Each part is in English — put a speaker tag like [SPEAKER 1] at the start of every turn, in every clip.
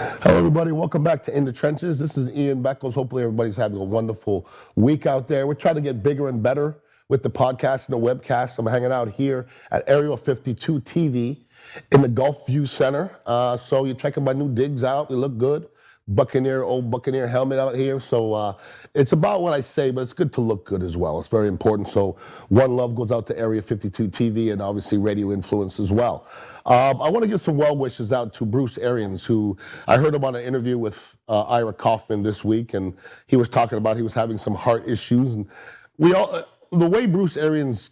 [SPEAKER 1] Hello, everybody. Welcome back to In the Trenches. This is Ian Beckles. Hopefully, everybody's having a wonderful week out there. We're trying to get bigger and better with the podcast and the webcast. I'm hanging out here at Area 52 TV in the Gulf View Center. So you're checking my new digs out. They look good. Old Buccaneer helmet out here. So it's about what I say, but it's good to look good as well. It's very important. So one love goes out to Area 52 TV and obviously radio influence as well. I want to give some well wishes out to Bruce Arians, who I heard him on an interview with Ira Kaufman this week, and he was talking about he was having some heart issues, and the way Bruce Arians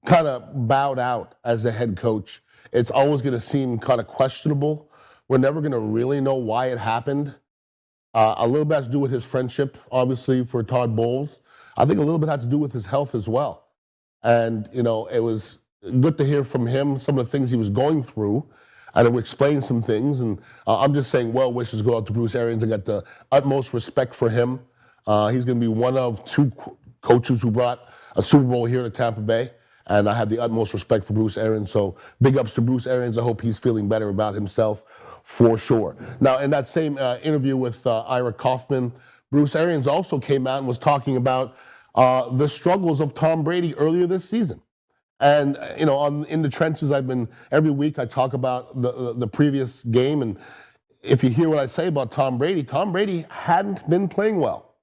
[SPEAKER 1] kind of bowed out as a head coach, it's always going to seem kind of questionable. We're never going to really know why it happened. A little bit has to do with his friendship, obviously, for Todd Bowles. I think a little bit had to do with his health as well. And, it was good to hear from him some of the things he was going through, and it would explain some things. And I'm just saying well wishes go out to Bruce Arians. I got the utmost respect for him. He's going to be one of two coaches who brought a Super Bowl here to Tampa Bay. And I have the utmost respect for Bruce Arians. So big ups to Bruce Arians. I hope he's feeling better about himself for sure. Now, in that same interview with Ira Kaufman, Bruce Arians also came out and was talking about the struggles of Tom Brady earlier this season. And, in the trenches, every week I talk about the previous game. And if you hear what I say about Tom Brady hadn't been playing well.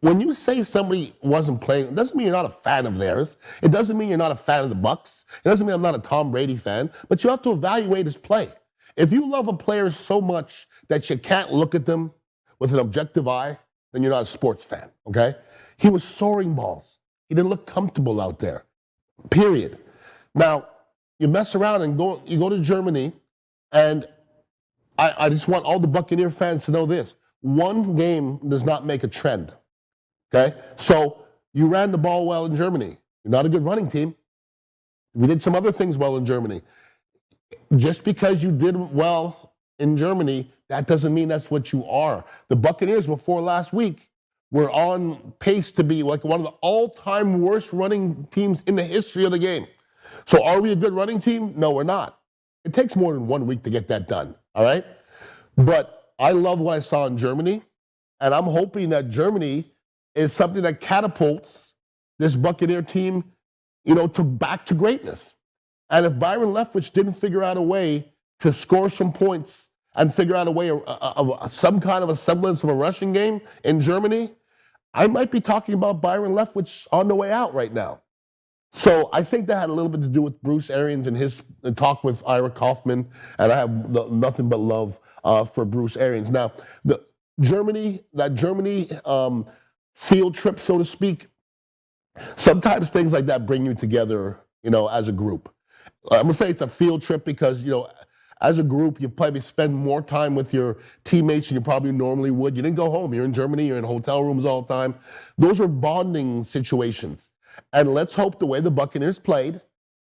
[SPEAKER 1] When you say somebody wasn't playing, it doesn't mean you're not a fan of theirs. It doesn't mean you're not a fan of the Bucs. It doesn't mean I'm not a Tom Brady fan. But you have to evaluate his play. If you love a player so much that you can't look at them with an objective eye, then you're not a sports fan, okay? He was soaring balls. He didn't look comfortable out there, period. Now, you mess around and you go to Germany, and I just want all the Buccaneer fans to know this. One game does not make a trend. Okay, so you ran the ball well in Germany. You're not a good running team. We did some other things well in Germany. Just because you did well in Germany, that doesn't mean that's what you are. The Buccaneers before last week were on pace to be like one of the all-time worst running teams in the history of the game. So are we a good running team? No, we're not. It takes more than 1 week to get that done, all right? But I love what I saw in Germany, and I'm hoping that Germany is something that catapults this Buccaneer team, back to greatness. And if Byron Leftwich didn't figure out a way to score some points and figure out a way of some kind of a semblance of a rushing game in Germany, I might be talking about Byron Leftwich on the way out right now. So I think that had a little bit to do with Bruce Arians and his talk with Ira Kaufman, and I have nothing but love for Bruce Arians. Now, that Germany field trip, so to speak, sometimes things like that bring you together, as a group. I'm going to say it's a field trip because, as a group, you probably spend more time with your teammates than you probably normally would. You didn't go home. You're in Germany. You're in hotel rooms all the time. Those are bonding situations. And let's hope the way the Buccaneers played,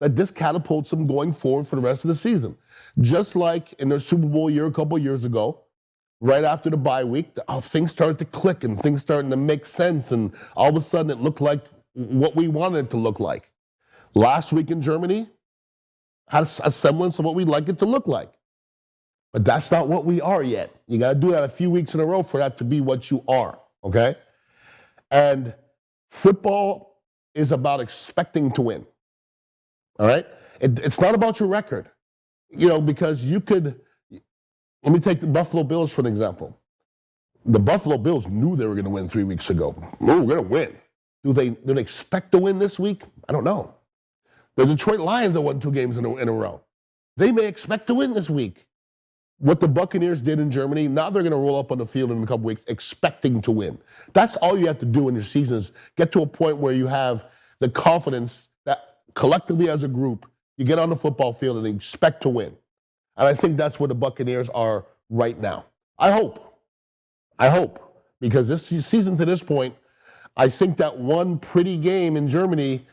[SPEAKER 1] that this catapults them going forward for the rest of the season. Just like in their Super Bowl year a couple of years ago, right after the bye week, things started to click and things started to make sense. And all of a sudden, it looked like what we wanted it to look like. Last week in Germany had a semblance of what we'd like it to look like. But that's not what we are yet. You got to do that a few weeks in a row for that to be what you are, okay? And football is about expecting to win, all right? It's not about your record, because you could. Let me take the Buffalo Bills for an example. The Buffalo Bills knew they were going to win 3 weeks ago. We're going to win. Do they expect to win this week? I don't know. The Detroit Lions have won 2 games in a row. They may expect to win this week. What the Buccaneers did in Germany, now they're going to roll up on the field in a couple weeks expecting to win. That's all you have to do in your season is get to a point where you have the confidence that collectively as a group, you get on the football field and expect to win. And I think that's where the Buccaneers are right now. I hope. Because this season to this point, I think that one pretty game in Germany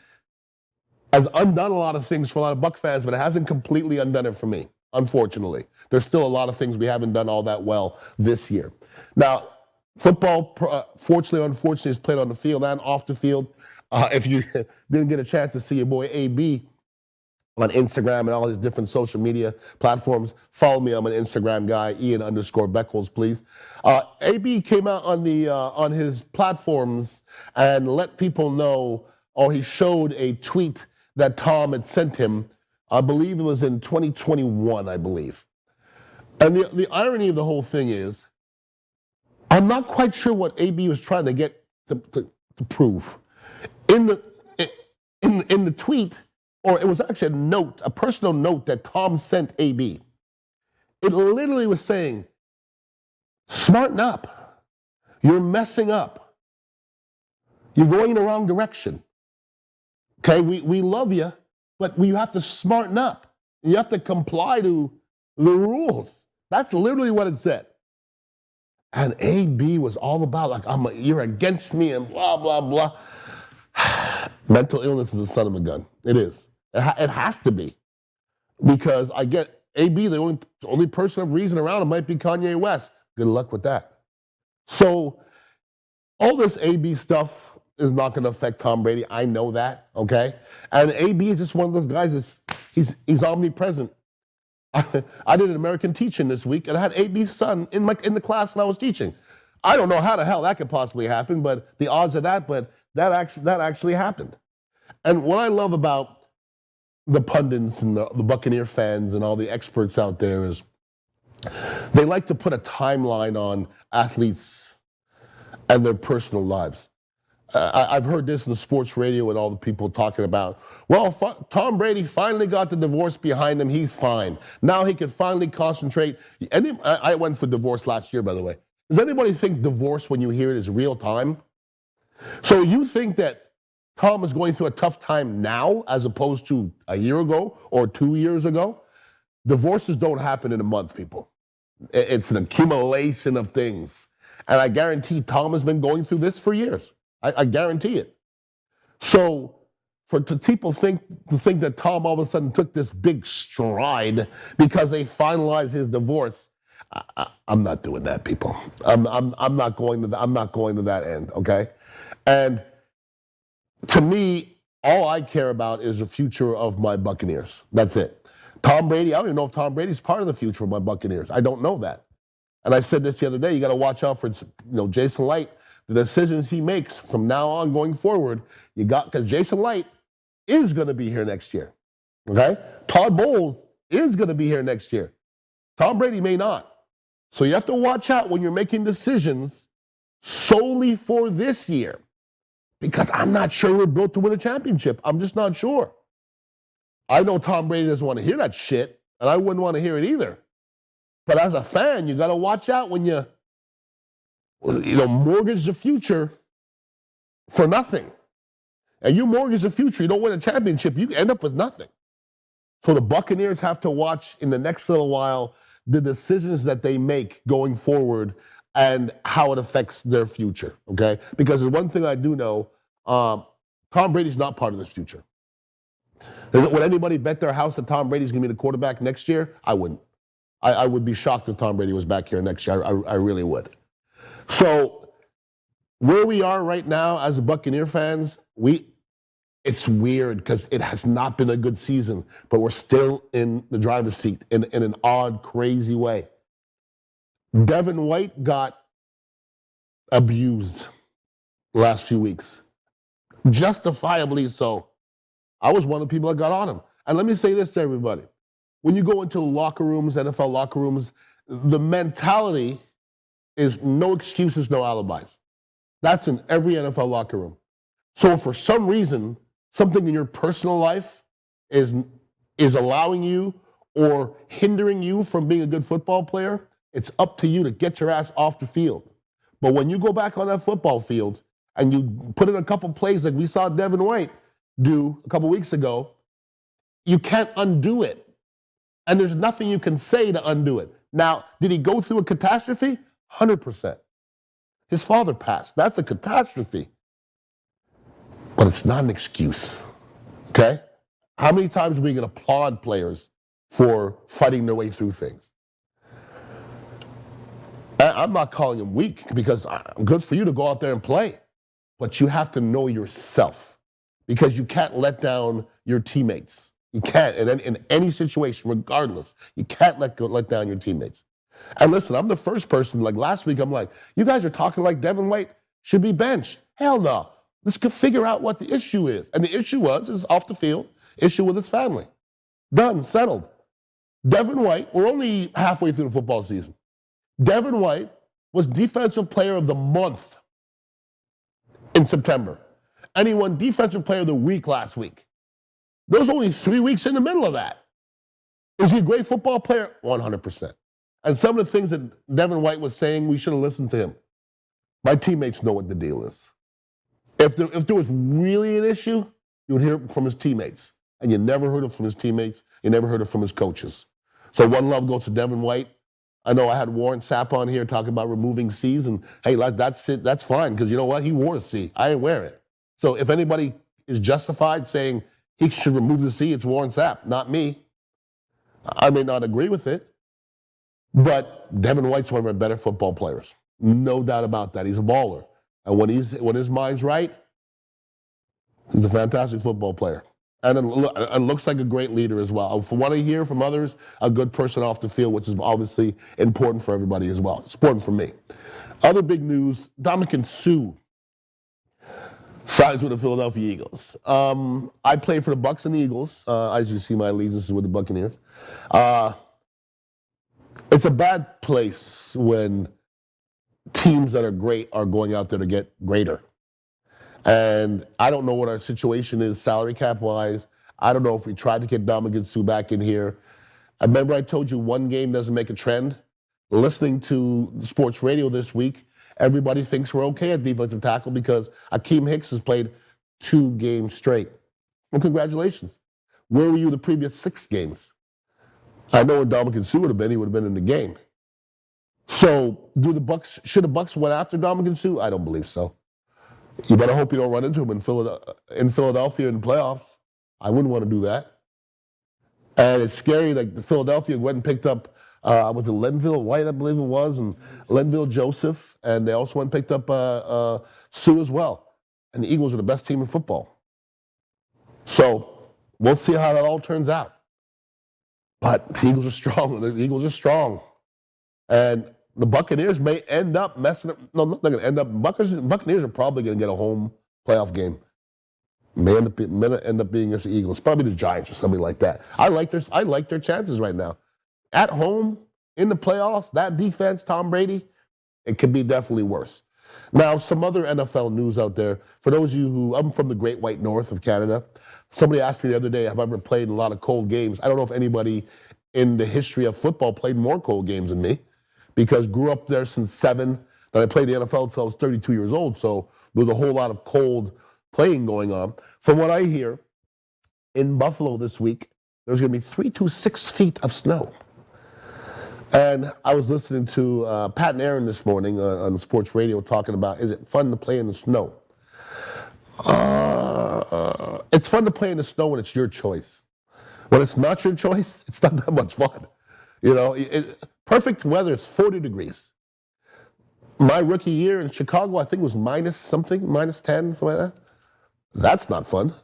[SPEAKER 1] has undone a lot of things for a lot of Buc fans, but it hasn't completely undone it for me, unfortunately. There's still a lot of things we haven't done all that well this year. Now, football, fortunately or unfortunately, is played on the field and off the field. If you didn't get a chance to see your boy AB on Instagram and all his different social media platforms. Follow me. I'm an Instagram guy, Ian_Beckles, please. AB came out on his platforms and let people know, or he showed a tweet that Tom had sent him. I believe it was in 2021, I believe. And the irony of the whole thing is, I'm not quite sure what AB was trying to get to prove. In the tweet, or it was actually a note, a personal note that Tom sent AB. It literally was saying, smarten up. You're messing up. You're going in the wrong direction. Okay, we love you, but you have to smarten up. You have to comply to the rules. That's literally what it said. And AB was all about, like, you're against me and blah, blah, blah. Mental illness is a son of a gun. It is. It has to be. Because I get AB, the only person of reason around him might be Kanye West. Good luck with that. So all this AB stuff is not going to affect Tom Brady. I know that, okay? And AB is just one of those guys, he's omnipresent. I did an American teaching this week, and I had AB's son in the class and I was teaching. I don't know how the hell that could possibly happen, but the odds of that, but that actually happened. And what I love about the pundits and the Buccaneer fans and all the experts out there is they like to put a timeline on athletes and their personal lives. I've heard this in the sports radio and all the people talking about, well, Tom Brady finally got the divorce behind him. He's fine. Now he can finally concentrate. And I went for divorce last year, by the way. Does anybody think divorce, when you hear it, is real time? So you think that Tom is going through a tough time now as opposed to a year ago or 2 years ago? Divorces don't happen in a month, people. It's an accumulation of things. And I guarantee Tom has been going through this for years. I guarantee it. So for people to think that Tom all of a sudden took this big stride because they finalized his divorce, I'm not doing that, people. I'm not going to that end, okay? And to me, all I care about is the future of my Buccaneers. That's it. Tom Brady, I don't even know if Tom Brady's part of the future of my Buccaneers. I don't know that. And I said this the other day, you got to watch out for Jason Light, the decisions he makes from now on going forward. Because Jason Light is going to be here next year. Okay? Todd Bowles is going to be here next year. Tom Brady may not. So you have to watch out when you're making decisions solely for this year. Because I'm not sure we're built to win a championship. I'm just not sure. I know Tom Brady doesn't want to hear that shit, and I wouldn't want to hear it either. But as a fan, you got to watch out when you mortgage the future for nothing. And you mortgage the future, you don't win a championship, you end up with nothing. So the Buccaneers have to watch in the next little while the decisions that they make going forward and how it affects their future, okay? Because the one thing I do know, Tom Brady's not part of this future. Would anybody bet their house that Tom Brady's going to be the quarterback next year? I wouldn't. I would be shocked if Tom Brady was back here next year. I really would. So where we are right now as Buccaneer fans, it's weird because it has not been a good season, but we're still in the driver's seat in an odd, crazy way. Devin White got abused the last few weeks. Justifiably so. I was one of the people that got on him. And let me say this to everybody. When you go into locker rooms, NFL locker rooms, the mentality is no excuses, no alibis. That's in every NFL locker room. So for some reason, something in your personal life is allowing you or hindering you from being a good football player, it's up to you to get your ass off the field. But when you go back on that football field and you put in a couple plays like we saw Devin White do a couple weeks ago, you can't undo it. And there's nothing you can say to undo it. Now, did he go through a catastrophe? 100%. His father passed. That's a catastrophe. But it's not an excuse, okay? How many times are we going to applaud players for fighting their way through things? I'm not calling him weak because good for you to go out there and play. But you have to know yourself because you can't let down your teammates. You can't. And then in any situation, regardless, you can't let down your teammates. And listen, I'm the first person, like last week, I'm like, you guys are talking like Devin White should be benched. Hell no. Let's figure out what the issue is. And the issue is off the field, issue with his family. Done, settled. Devin White, we're only halfway through the football season. Devin White was Defensive Player of the Month in September. And he won Defensive Player of the Week last week. There was only 3 weeks in the middle of that. Is he a great football player? 100%. And some of the things that Devin White was saying, we should have listened to him. My teammates know what the deal is. If there was really an issue, you would hear it from his teammates. And you never heard it from his teammates. You never heard it from his coaches. So one love goes to Devin White. I know I had Warren Sapp on here talking about removing C's. And hey, that's it. That's fine. Because you know what? He wore a C. I ain't wearing it. So if anybody is justified saying he should remove the C, it's Warren Sapp, not me. I may not agree with it. But Devin White's one of our better football players. No doubt about that. He's a baller. And when his mind's right, he's a fantastic football player. And looks like a great leader as well. From what I hear from others, a good person off the field, which is obviously important for everybody as well. It's important for me. Other big news, Ndamukong Suh signs with the Philadelphia Eagles. I played for the Bucs and the Eagles. As you see, my allegiance is with the Buccaneers. It's a bad place when teams that are great are going out there to get greater. And I don't know what our situation is salary cap wise. I don't know if we tried to get Ndamukong Suh back in here. I remember I told you one game doesn't make a trend. Listening to sports radio this week, everybody thinks we're okay at defensive tackle because Akeem Hicks has played 2 games straight. Well, congratulations. Where were you the previous 6 games? I know where Ndamukong Suh would have been. He would have been in the game. So, should the Bucs went after Ndamukong Suh? I don't believe so. You better hope you don't run into him in Philadelphia in the playoffs. I wouldn't want to do that. And it's scary. Like the Philadelphia went and picked up with the Lenville White, I believe it was, and Lenville Joseph, and they also went and picked up Suh as well. And the Eagles are the best team in football. So we'll see how that all turns out. But the Eagles are strong. The Eagles are strong. And the Buccaneers may end up messing up. No, not going to end up. Buccaneers are probably going to get a home playoff game. May end up being against the Eagles. Probably the Giants or something like that. I like their chances right now. At home, in the playoffs, that defense, Tom Brady, it could be definitely worse. Now, some other NFL news out there. For those of you who, I'm from the Great White North of Canada. Somebody asked me the other day, have I ever played in a lot of cold games? I don't know if anybody in the history of football played more cold games than me, because grew up there since 7, then I played the NFL until I was 32 years old, so there was a whole lot of cold playing going on. From what I hear, in Buffalo this week, there's going to be 3 to 6 feet of snow. And I was listening to Pat and Aaron this morning on sports radio talking about, is it fun to play in the snow? It's fun to play in the snow when it's your choice. When it's not your choice, it's not that much fun. You know, perfect weather, it's 40 degrees. My rookie year in Chicago, I think it was minus 10, something like that. That's not fun.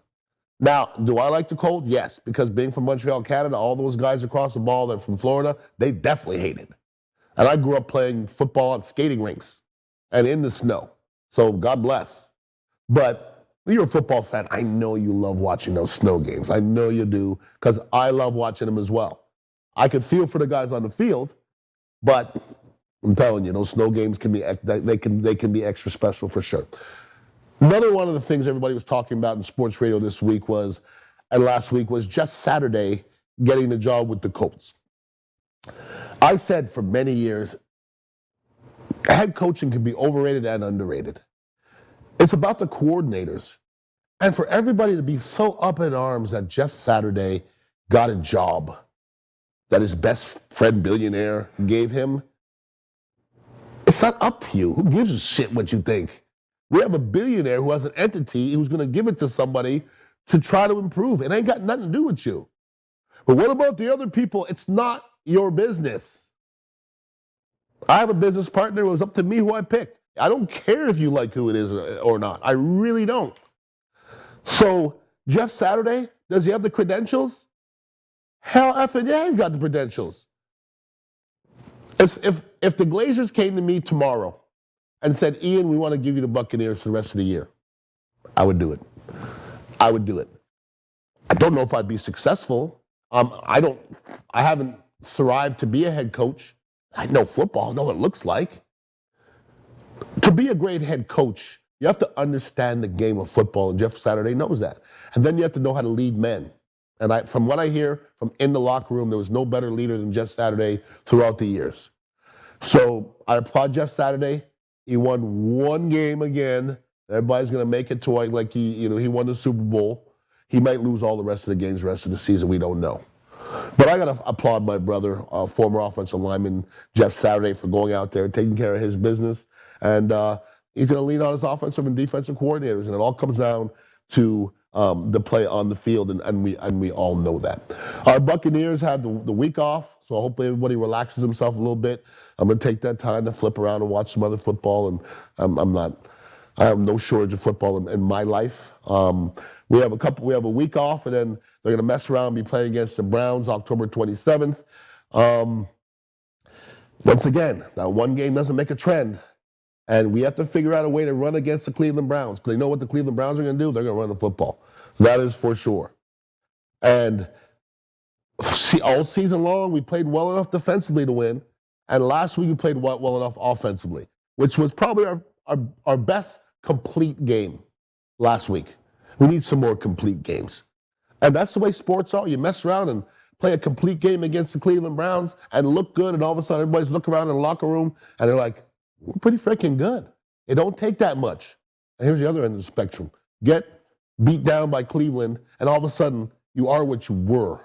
[SPEAKER 1] Now, do I like the cold? Yes, because being from Montreal, Canada, all those guys across the ball that are from Florida, they definitely hate it. And I grew up playing football at skating rinks and in the snow. So God bless. But you're a football fan. I know you love watching those snow games. I know you do, because I love watching them as well. I could feel for the guys on the field, but I'm telling you, those snow games can be they can be extra special for sure. Another one of the things everybody was talking about in sports radio this week and last week was just Saturday getting the job with the Colts. I said for many years, head coaching can be overrated and underrated. It's about the coordinators. And for everybody to be so up in arms that Jeff Saturday got a job that his best friend billionaire gave him, it's not up to you. Who gives a shit what you think? We have a billionaire who has an entity who's going to give it to somebody to try to improve. It ain't got nothing to do with you. But what about the other people? It's not your business. I have a business partner. It was up to me who I picked. I don't care if you like who it is or not. I really don't. So Jeff Saturday, does he have the credentials? Hell effing yeah, he's got the credentials. If the Glazers came to me tomorrow and said, Ian, we want to give you the Buccaneers for the rest of the year, I would do it. I would do it. I don't know if I'd be successful. I haven't thrived to be a head coach. I know football, I know what it looks like. To be a great head coach, you have to understand the game of football, and Jeff Saturday knows that. And then you have to know how to lead men. And from what I hear from in the locker room, there was no better leader than Jeff Saturday throughout the years. So I applaud Jeff Saturday. He won one game again. Everybody's going to make it to like he won the Super Bowl. He might lose all the rest of the games, the rest of the season. We don't know. But I got to applaud my brother, former offensive lineman Jeff Saturday, for going out there, taking care of his business. And he's going to lean on his offensive and defensive coordinators. And it all comes down to the play on the field, and we all know that. Our Buccaneers have the week off, so hopefully everybody relaxes himself a little bit. I'm going to take that time to flip around and watch some other football, and I have no shortage of football in my life. We have a week off, and then they're going to mess around and be playing against the Browns October 27th. Once again, now one game doesn't make a trend. And we have to figure out a way to run against the Cleveland Browns, because they know what the Cleveland Browns are going to do. They're going to run the football. That is for sure. And all season long, we played well enough defensively to win. And last week, we played well enough offensively, which was probably our best complete game last week. We need some more complete games. And that's the way sports are. You mess around and play a complete game against the Cleveland Browns and look good, and all of a sudden, everybody's looking around in the locker room, and they're like, we're pretty freaking good. It don't take that much. And here's the other end of the spectrum. Get beat down by Cleveland, and all of a sudden, you are what you were.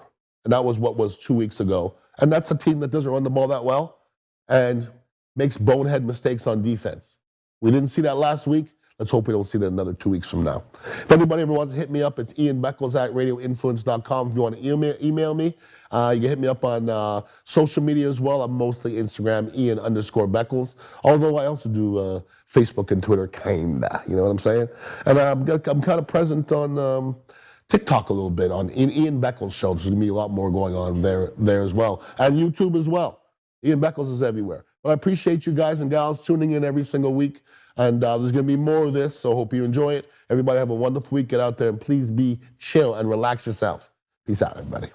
[SPEAKER 1] And that was what was 2 weeks ago. And that's a team that doesn't run the ball that well and makes bonehead mistakes on defense. We didn't see that last week. Let's hope we don't see that another 2 weeks from now. If anybody ever wants to hit me up, it's Ian Beckles at radioinfluence.com. If you want to email me, you can hit me up on social media as well. I'm mostly Instagram, Ian_Beckles. Although I also do Facebook and Twitter, kinda. You know what I'm saying? And I'm kind of present on TikTok a little bit on Ian Beckles Show. There's going to be a lot more going on there as well. And YouTube as well. Ian Beckles is everywhere. But I appreciate you guys and gals tuning in every single week. And there's going to be more of this, so hope you enjoy it. Everybody have a wonderful week. Get out there and please be chill and relax yourself. Peace out, everybody.